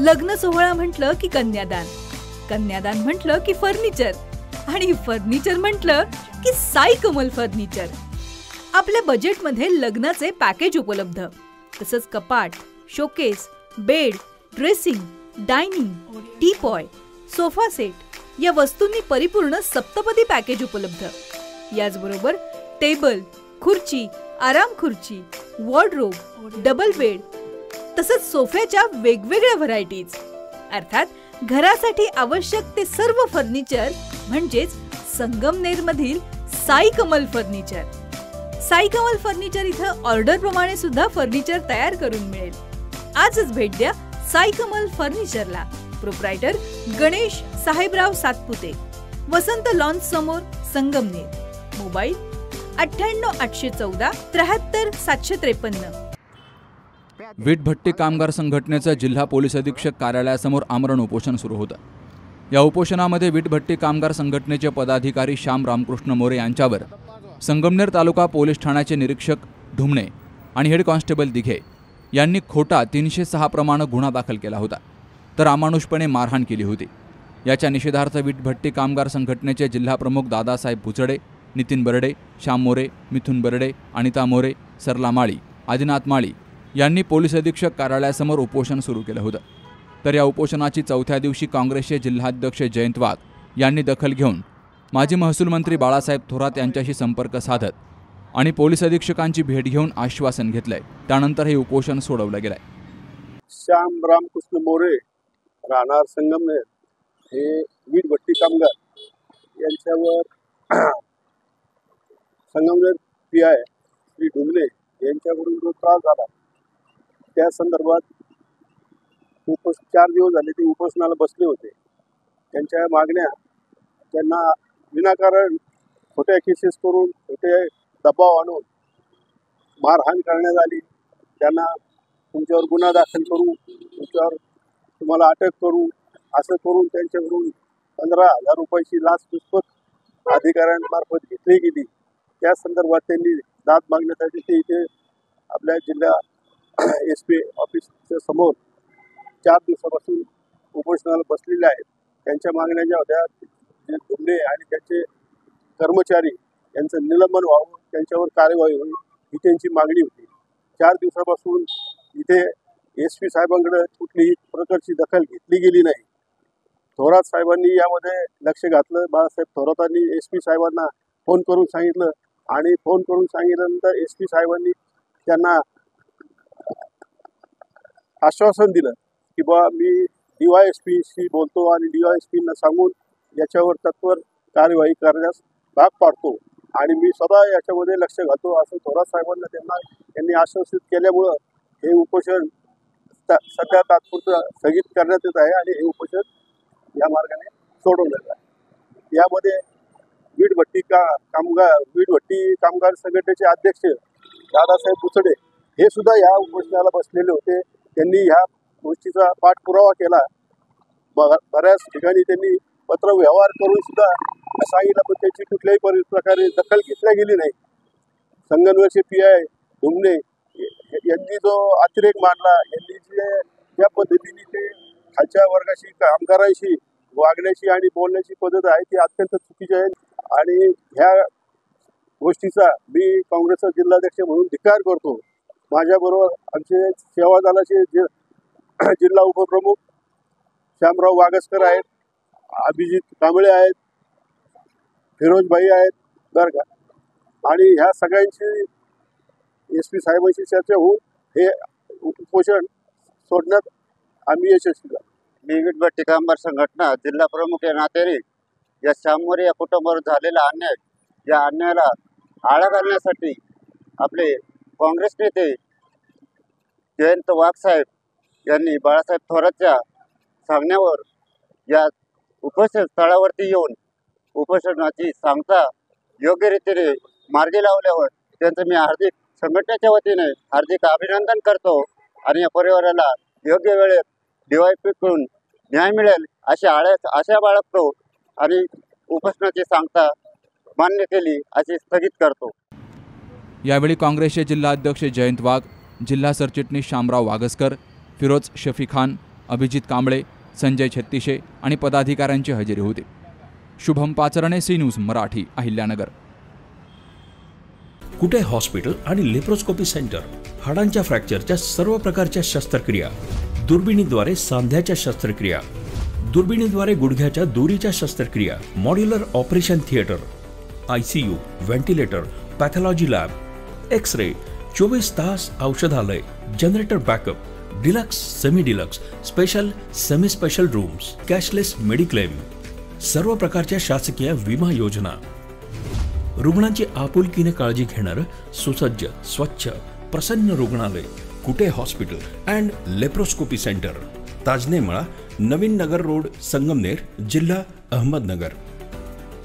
लग्न सोहळा म्हटलं की कन्यादान, कन्यादान म्हटलं की फर्निचर आणि फर्निचर म्हटलं की साई कमल फर्निचर। आपल्या बजेटमध्ये लग्नाचे पॅकेज उपलब्ध, तसंच कपाट, showcase, bed, dressing, dining, teapoy, sofa set या वस्तूंनी परिपूर्ण सप्तपदी पॅकेज उपलब्ध। याचबरोबर टेबल, खुर्ची, आराम खुर्ची, वॉर्डरोब, डबल बेड तसंच सोफ्याच्या वेगवेगळ्या व्हरायटीज, अर्थात घरासाठी आवश्यक ते सर्व फर्निचर म्हणजेच संगमनेर मधील साई कमल फर्निचर। साई कमल फर्निचर इथं ऑर्डर प्रमाणे सुद्धा फर्निचर तयार करून मिळेल। आजच भेट द्या साई कमल फर्निचरला। प्रोप्रायटर गणेश साहेबराव सातपुते, वसंत लॉन्स समोर, संगमनेर। मोबाईल 98 814 73 753। वीटभट्टी कामगार संघटनेचं जिल्हा पोलीस अधीक्षक कार्यालयासमोर आमरण उपोषण सुरू होतं। या उपोषणामध्ये वीटभट्टी कामगार संघटनेचे पदाधिकारी श्याम रामकृष्ण मोरे यांच्यावर संगमनेर तालुका पोलीस ठाण्याचे निरीक्षक ढुमणे आणि हेड कॉन्स्टेबल दिघे यांनी खोटा 306 प्रमाणे गुन्हा दाखल केला होता, तर अमानुषपणे मारहाण केली होती। याच्या निषेधार्थ वीटभट्टी कामगार संघटनेचे जिल्हा प्रमुख दादासाहेब पुचडे, नितीन बर्डे, श्याम मोरे, मिथुन बर्डे, अनिता मोरे, सरला माळी, आदिनाथ माळी यांनी पोलीस अधीक्षक कार्यालयासमोर उपोषण सुरू केलं होतं। तर या उपोषणाची चौथ्या दिवशी काँग्रेसचे जिल्हाध्यक्ष जयंत वाघ यांनी दखल घेऊन माजी महसूल मंत्री बाळासाहेब थोरात यांच्याशी संपर्क साधत आणि पोलीस अधीक्षकांची भेट घेऊन आश्वासन घेतलंय। त्यानंतर हे उपोषण सोडवलं गेलंय। श्याम रामकृष्ण मोरे राहणार संगमनेर हे वीटभट्टी कामगार यांच्यावर संगमनेर PI श्री ढुमणे यांच्याकडून जो त्रास झाला त्या संदर्भात 4 दिवस झाले ते उपोषणाला बसले होते। त्यांच्या मागण्या त्यांना विनाकारण खोट्या केसेस करून खोटे दबाव आणून मारहाण करण्यात आली। त्यांना तुमच्यावर गुन्हा दाखल करू, तुम्हाला अटक करू असं करून त्यांच्याकडून 15,000 रुपयाची लाचलुचपत अधिकाऱ्यांमार्फत घेतली गेली। त्या संदर्भात त्यांनी दाद मागण्यासाठी ते इथे आपल्या जिल्हा SP ऑफिसच्या समोर 4 दिवसापासून उपोषणाला बसलेले आहेत। त्यांच्या मागण्या ज्या होत्या ढुमणे आणि त्यांचे कर्मचारी यांचं निलंबन व्हावं, त्यांच्यावर कार्यवाही होईल ही त्यांची मागणी होती। 4 दिवसापासून इथे SP साहेबांकडे कुठलीही प्रकारची दखल घेतली गेली नाही। थोरात साहेबांनी यामध्ये लक्ष घातलं। बाळासाहेब थोरातांनी SP साहेबांना फोन करून सांगितलं आणि फोन करून सांगितल्यानंतर SP साहेबांनी त्यांना आश्वासन दिलं की बा मी DYSPशी बोलतो आणि DYSPना सांगून याच्यावर तत्पर कार्यवाही करण्यास भाग पाडतो आणि मी सदा याच्यामध्ये लक्ष घालतो असं थोरात साहेबांना त्यांनी आश्वासित केल्यामुळं हे उपोषण सध्या तात्पुरतं स्थगित करण्यात येत आहे आणि हे उपोषण या मार्गाने सोडवलेलं आहे। यामध्ये वीटभट्टी कामगार संघटनेचे अध्यक्ष दादासाहेब पुचडे हे सुद्धा या उपोषणाला बसलेले होते। त्यांनी ह्या गोष्टीचा पाठपुरावा केला। बऱ्याच ठिकाणी त्यांनी पत्र व्यवहार करून सुद्धा सांगितलं, पण त्याची कुठल्याही प्रकारे दखल घेतल्या गेली नाही। संगमनेरचे PI ढुमणे यांनी जो अतिरेक मानला, यांनी ज्या पद्धतीने ते खालच्या वर्गाशी कामगारांशी वागण्याची आणि बोलण्याची पद्धत आहे ती अत्यंत चुकीची आहे आणि ह्या गोष्टीचा मी काँग्रेसचा जिल्हाध्यक्ष म्हणून धिक्कार करतो। माझ्याबरोबर आमचे सेवा दलाचे जिल्हा उपप्रमुख श्यामराव वागसकर आहेत, अभिजित कांबळे आहेत, फिरोजभाई आहेत बरं का, आणि ह्या सगळ्यांची SP साहेबांशी चर्चा होऊन हे उपोषण सोडण्यात आम्ही यशस्वी झालो। मी वीटभट्टी कामगार संघटना जिल्हा प्रमुख या नात्याने या श्याम मोरे या कुटुंबावर झालेला अन्याय, या अन्यायाला आळा घालण्यासाठी आपले काँग्रेस नेते जयंत वाघ साहेब यांनी बाळासाहेब थोरातच्या सांगण्यावर या उपोषण स्थळावरती येऊन उपोषणाची सांगता योग्य रीतीने मार्गी लावल्यावर त्यांचं मी हार्दिक संघटनेच्या वतीने हार्दिक अभिनंदन करतो आणि या परिवाराला योग्य वेळेत DYSPकडून न्याय मिळेल अशी आशा बाळगतो आणि उपोषणाची सांगता मान्य केली अशी स्थगित करतो। यावेळी काँग्रेसचे जिल्हाध्यक्ष जयंत वाघ, जिल्हा सरचिटणीस शामराव वागसकर, फिरोज शफी खान, अभिजित कांबळे, संजय छत्तीशे आणि पदाधिकाऱ्यांची हजेरी होती. Shubham Pacharne, C news Marathi, Ahilyanagar. कुठे हॉस्पिटल आणि लेप्रोस्कोपी सेंटर. हाडांच्या फ्रॅक्चरच्या सर्व प्रकारच्या शस्त्रक्रिया, दुर्बिणीद्वारे सांध्याच्या शस्त्रक्रिया, दुर्बिणीद्वारे गुडघ्याच्या दोरीच्या शस्त्रक्रिया, modular operation theatre, ICU, ventilator, pathology lab, x ray, 24 तास औषधालय, generator backup, deluxe, semi deluxe, special, semi special rooms, cashless mediclaim, सर्व प्रकारच्या शासकीय विमा योजना. रुग्णांची आपुलकीने काळजी घेणारं सुसज्ज, स्वच्छ, प्रसन्न रुग्णालय. Kute hospital and laparoscopy centre, Tajne मळा, नवीन नगर रोड, संगमनेर, जिल्हा अहमदनगर.